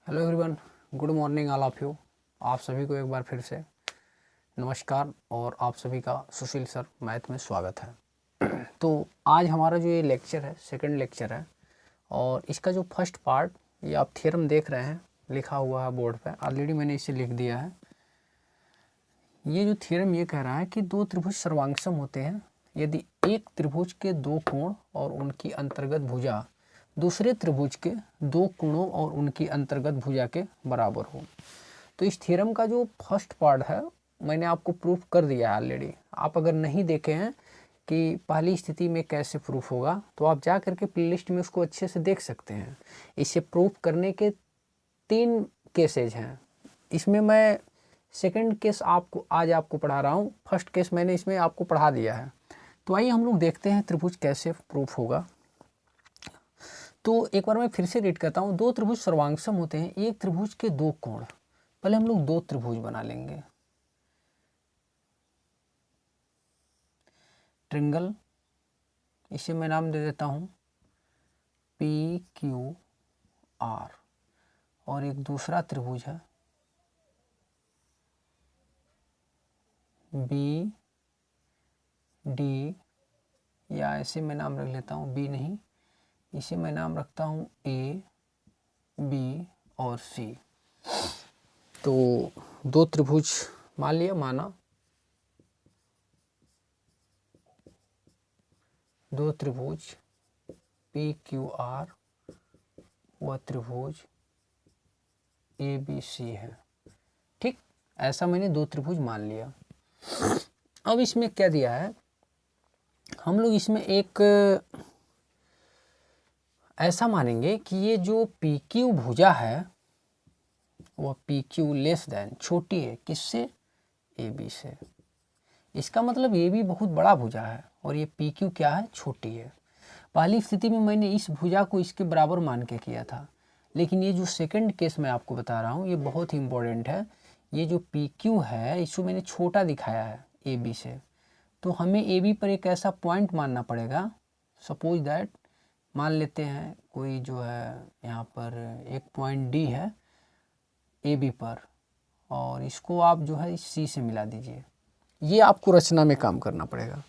Hello everyone, good morning all of you. आप सभी को एक बार फिर से नमस्कार और आप सभी का सुशील सर मैथ में स्वागत है। तो आज हमारा जो ये लेक्चर है सेकंड लेक्चर है और इसका जो फर्स्ट पार्ट ये आप थ्योरम देख रहे हैं, लिखा हुआ है बोर्ड पे, ऑलरेडी मैंने इसे लिख दिया है। ये जो थ्योरम ये कह रहा है कि दो त्रिभुज सर्वांगसम होते हैं यदि एक त्रिभुज के दो कोण और उनकी अंतर्गत भुजा दूसरे त्रिभुज के दो कोणों और उनकी अंतर्गत भुजा के बराबर हो। तो इस थ्योरम का जो फर्स्ट पार्ट है मैंने आपको प्रूफ कर दिया है ऑलरेडी। आप अगर नहीं देखे हैं कि पहली स्थिति में कैसे प्रूफ होगा तो आप जा करके प्लेलिस्ट में उसको अच्छे से देख सकते हैं। इसे प्रूफ करने के 3 केसेज हैं। इसमें मैं सेकंड केस आज आपको पढ़ा रहा हूँ, फर्स्ट केस मैंने इसमें आपको पढ़ा दिया है। तो आइए हम लोग देखते हैं त्रिभुज कैसे प्रूफ होगा। तो एक बार मैं फिर से रीड करता हूँ। दो त्रिभुज सर्वांगसम होते हैं, एक त्रिभुज के दो कोण। पहले हम लोग दो त्रिभुज बना लेंगे। ट्रिंगल, इसे मैं नाम दे देता हूँ PQR, और एक दूसरा त्रिभुज है BD, या ऐसे मैं नाम रख लेता हूँ B नहीं, इसे मैं नाम रखता हूँ AB और C। तो दो त्रिभुज मान लिया, माना दो त्रिभुज PQR व त्रिभुज ABC है। ठीक, ऐसा मैंने दो त्रिभुज मान लिया। अब इसमें क्या दिया है, हम लोग इसमें एक ऐसा मानेंगे कि ये जो PQ भुजा है वह PQ लेस देन छोटी है किससे, AB से। इसका मतलब AB बहुत बड़ा भुजा है और ये PQ क्या है, छोटी है। पहली स्थिति में मैंने इस भुजा को इसके बराबर मान के किया था, लेकिन ये जो सेकंड केस मैं आपको बता रहा हूँ ये बहुत ही इम्पोर्टेंट है। ये जो PQ है इसको मैंने छोटा दिखाया है AB से, तो हमें AB पर एक ऐसा पॉइंट मानना पड़ेगा। सपोज दैट मान लेते हैं कोई जो है यहाँ पर एक पॉइंट D है AB पर, और इसको आप जो है इस C से मिला दीजिए। ये आपको रचना में काम करना पड़ेगा।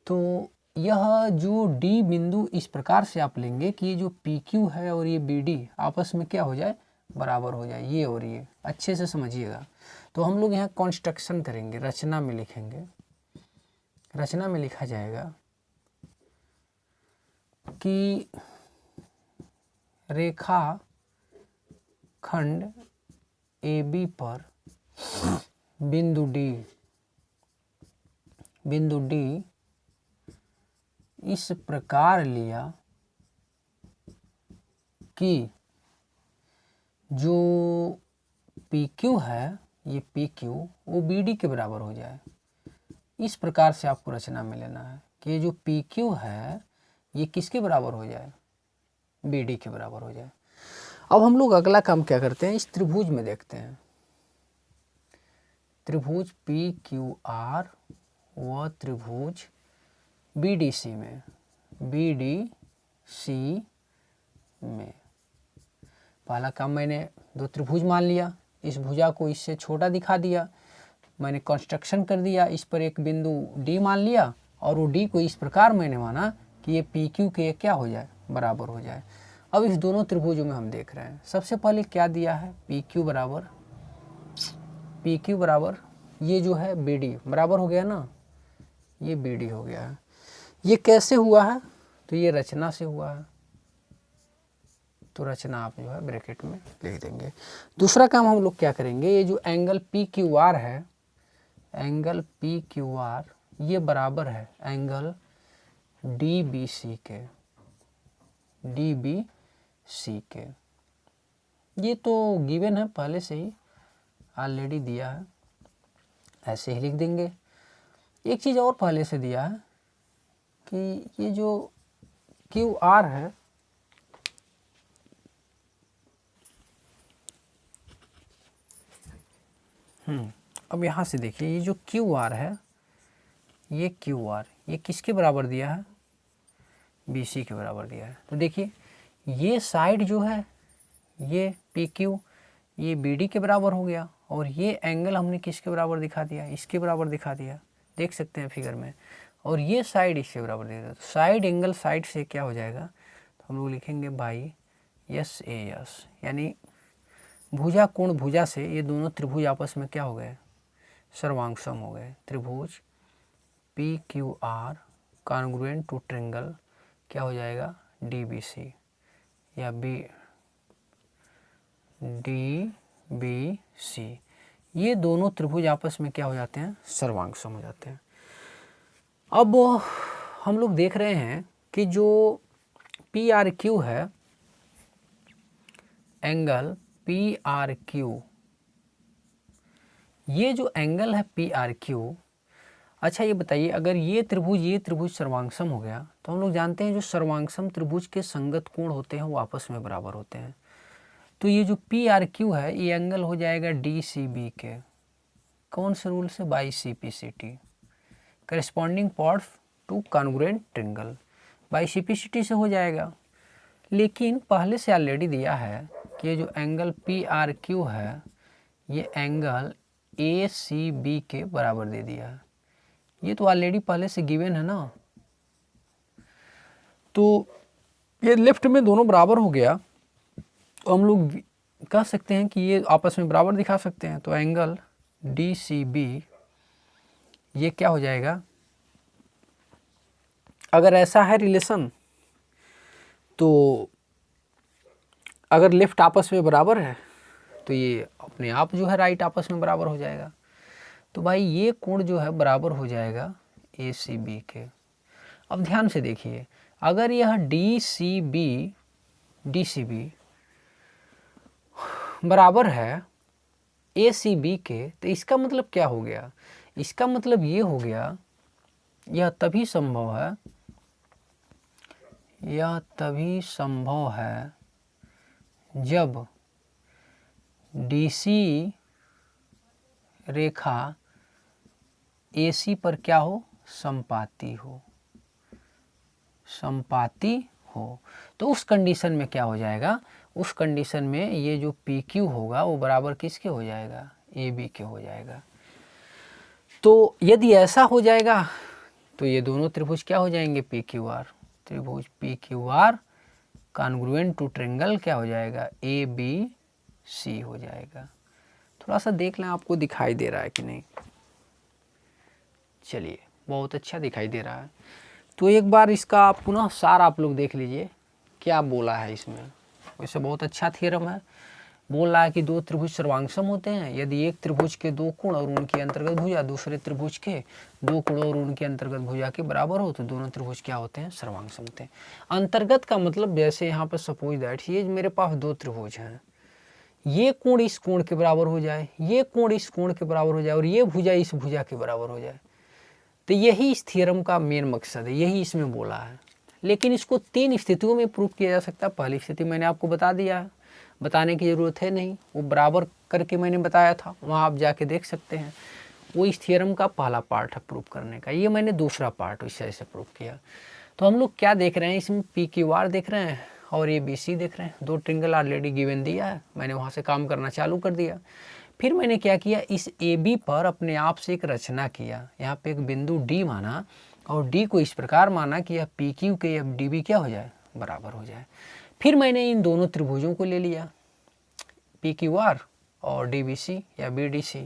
तो यह जो D बिंदु इस प्रकार से आप लेंगे कि ये जो PQ है और ये BD आपस में क्या हो जाए, बराबर हो जाए, ये और ये। अच्छे से समझिएगा। तो हम लोग यहाँ कंस्ट्रक्शन करेंगे, रचना में लिखेंगे। रचना में लिखा जाएगा कि रेखा खंड AB पर बिंदु D इस प्रकार लिया कि जो PQ है ये PQ वो BD के बराबर हो जाए। इस प्रकार से आपको रचना में लेना है कि ये जो PQ है ये किसके बराबर हो जाए, BD के बराबर हो जाए। अब हम लोग अगला काम क्या करते हैं, इस त्रिभुज में देखते हैं। त्रिभुज PQR व त्रिभुज BDC में, BDC में पहला काम मैंने दो त्रिभुज मान लिया, इस भुजा को इससे छोटा दिखा दिया, मैंने कंस्ट्रक्शन कर दिया, इस पर एक बिंदु D मान लिया और वो D को इस प्रकार मैंने माना कि ये PQ के क्या हो जाए, बराबर हो जाए। अब इस दोनों त्रिभुजों में हम देख रहे हैं, सबसे पहले क्या दिया है, PQ बराबर ये जो है BD बराबर हो गया ना, ये BD हो गया है। ये कैसे हुआ है, तो ये रचना से हुआ है। तो रचना आप जो है ब्रैकेट में लिख देंगे। दूसरा काम हम लोग क्या करेंगे, ये जो एंगल PQR है, एंगल PQR ये बराबर है एंगल DBC के। ये तो गिवन है पहले से ही, ऑलरेडी दिया है, ऐसे ही लिख देंगे। एक चीज़ और पहले से दिया है कि ये जो QR है अब यहाँ से देखिए, ये जो QR है ये QR ये किसके बराबर दिया है, BC के बराबर दिया है। तो देखिए ये साइड जो है ये पी क्यू ये बी डी के बराबर हो गया, और ये एंगल हमने किसके बराबर दिखा दिया, इसके बराबर दिखा दिया, देख सकते हैं फिगर में। और ये साइड इसके बराबर दे दिया, तो साइड एंगल साइड से क्या हो जाएगा, तो हम लोग लिखेंगे बाई यस ए यस, यानी भुजा कोण भुजा से ये दोनों त्रिभुज आपस में क्या हो गए, सर्वांगसम हो गए। त्रिभुज P Q R congruent to triangle क्या हो जाएगा, डी बी सी या डी बी सी, ये दोनों त्रिभुज आपस में क्या हो जाते हैं, सर्वांगसम हो जाते हैं। अब हम लोग देख रहे हैं कि जो पी आर क्यू है, एंगल पी आर क्यू, ये जो एंगल है पी आर क्यू, अच्छा ये बताइए अगर ये त्रिभुज सर्वांगसम हो गया, तो हम लोग जानते हैं जो सर्वांगसम त्रिभुज के संगत कोण होते हैं वो आपस में बराबर होते हैं। तो ये जो पी आर क्यू है ये एंगल हो जाएगा डी सी बी के, कौन से रूल से, by C P C T, corresponding part to congruent triangle, by C P C T से हो जाएगा। लेकिन पहले से ऑलरेडी दिया है कि ये जो एंगल पी आर क्यू है ये एंगल ए सी बी के बराबर दे दिया है, ये तो ऑलरेडी पहले से गिवन है ना। तो ये लेफ्ट में दोनों बराबर हो गया, तो हम लोग कह सकते हैं कि ये आपस में बराबर दिखा सकते हैं। तो एंगल डी सी बी ये क्या हो जाएगा, अगर ऐसा है रिलेशन, तो अगर लेफ्ट आपस में बराबर है तो ये अपने आप जो है राइट आपस में बराबर हो जाएगा। तो भाई ये कोण जो है बराबर हो जाएगा ए सी बी के। अब ध्यान से देखिए, अगर यह डी सी बी बराबर है ए सी बी के, तो इसका मतलब क्या हो गया, इसका मतलब ये हो गया यह तभी संभव है जब DC रेखा AC पर क्या हो, समपाती हो। तो उस कंडीशन में क्या हो जाएगा, उस कंडीशन में ये जो PQ होगा वो बराबर किसके हो जाएगा, AB के हो जाएगा। तो यदि ऐसा हो जाएगा तो ये दोनों त्रिभुज क्या हो जाएंगे, PQR, त्रिभुज PQR कॉन्ग्रुएंट टू ट्रिंगल क्या हो जाएगा, ABC हो जाएगा। थोड़ा सा देख लें आपको दिखाई दे रहा है कि नहीं, चलिए बहुत अच्छा दिखाई दे रहा है। तो एक बार इसका आप पुनः सार आप लोग देख लीजिए क्या बोला है इसमें। वैसे बहुत अच्छा थ्योरम है, बोल रहा है कि दो त्रिभुज सर्वांगसम होते हैं यदि एक त्रिभुज के दो कोण और उनकी अंतर्गत भुजा दूसरे त्रिभुज के दो कोण और उनकी अंतर्गत भुजा के बराबर हो तो दोनों त्रिभुज क्या होते हैं, सर्वांगसम होते हैं। अंतर्गत का मतलब जैसे यहाँ पर सपोज दैट ये मेरे पास दो त्रिभुज हैं, ये कोण इस कोण के बराबर हो जाए, ये कोण इस कोण के बराबर हो जाए और ये भुजा इस भुजा के बराबर हो जाए, तो यही इस थ्योरम का मेन मकसद है, यही इसमें बोला है। लेकिन इसको तीन स्थितियों में प्रूव किया जा सकता है। पहली स्थिति मैंने आपको बता दिया है, बताने की ज़रूरत है नहीं, वो बराबर करके मैंने बताया था, वहाँ आप जाके देख सकते हैं। वो इस थ्योरम का पहला पार्ट है प्रूव करने का, ये मैंने दूसरा पार्ट इस तरह से प्रूव किया। तो हम लोग क्या देख रहे हैं इसमें, PQR देख रहे हैं और ये BC देख रहे हैं। दो ट्रिंगल ऑलरेडी गिवन दिया है, मैंने वहाँ से काम करना चालू कर दिया। फिर मैंने क्या किया, इस AB पर अपने आप से एक रचना किया, यहाँ पे एक बिंदु D माना और D को इस प्रकार माना कि यह PQ के या DB क्या हो जाए, बराबर हो जाए। फिर मैंने इन दोनों त्रिभुजों को ले लिया, PQR और DBC या BDC।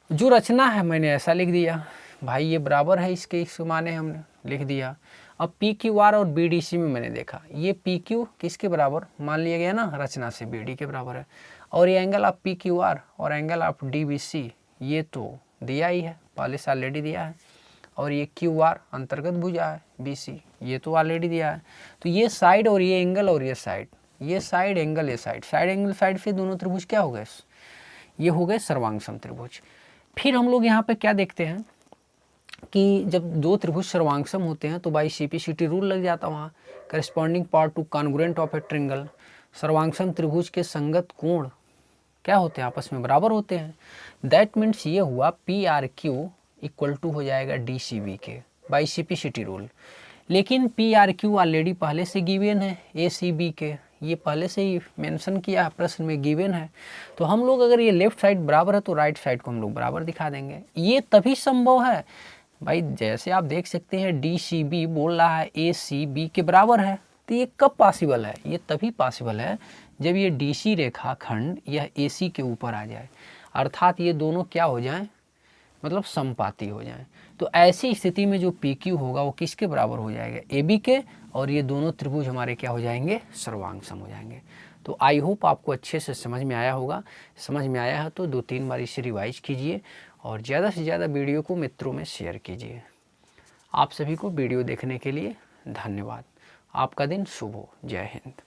जो रचना है मैंने ऐसा लिख दिया, भाई ये बराबर है इसके, इसको माने हमने लिख दिया। अब PQR और BDC में मैंने देखा ये PQ किसके बराबर मान लिया गया ना, रचना से BD के बराबर है, और ये एंगल ऑफ PQR और एंगल ऑफ DBC ये तो दिया ही है, पहले से ऑलरेडी दिया है, और ये QR अंतर्गत भुजा है BC ये तो ऑलरेडी दिया है। तो ये साइड और ये एंगल और ये साइड, ये साइड एंगल ये साइड, साइड एंगल साइड से दोनों त्रिभुज क्या हो गए, ये हो गए सर्वांगसम त्रिभुज। फिर हम लोग यहाँ पे क्या देखते हैं कि जब दो त्रिभुज सर्वांगसम होते हैं तो बाई CPCT रूल लग जाता वहाँ, corresponding part to congruent of a triangle. सर्वांगसम त्रिभुज के संगत कोण क्या होते हैं, आपस में बराबर होते हैं। दैट मीन्स ये हुआ PRQ इक्वल टू हो जाएगा DCB के बाई CPCT रूल। लेकिन PRQ ऑलरेडी पहले से गिवन है ACB के, ये पहले से ही मेंशन किया है, प्रश्न में गिवन है। तो हम लोग अगर ये लेफ्ट साइड बराबर है तो राइट साइड को हम लोग बराबर दिखा देंगे। ये तभी संभव है भाई, जैसे आप देख सकते हैं DCB बोल रहा है ACB के बराबर है, तो ये कब पॉसिबल है? ये तभी पॉसिबल है जब ये DC रेखा खंड यह AC के ऊपर आ जाए, अर्थात ये दोनों क्या हो जाएं, मतलब समपाती हो जाएं। तो ऐसी स्थिति में जो PQ होगा वो किसके बराबर हो जाएगा? AB के, और ये दोनों त्रिभुज हमारे क्या हो जाएंगे? सर्वांग सम हो जाएंगे। तो आई होप आपको अच्छे से समझ में आया होगा। समझ में आया है तो 2-3 बार इसे रिवाइज कीजिए और ज़्यादा से ज़्यादा वीडियो को मित्रों में शेयर कीजिए। आप सभी को वीडियो देखने के लिए धन्यवाद। आपका दिन शुभ हो। जय हिंद।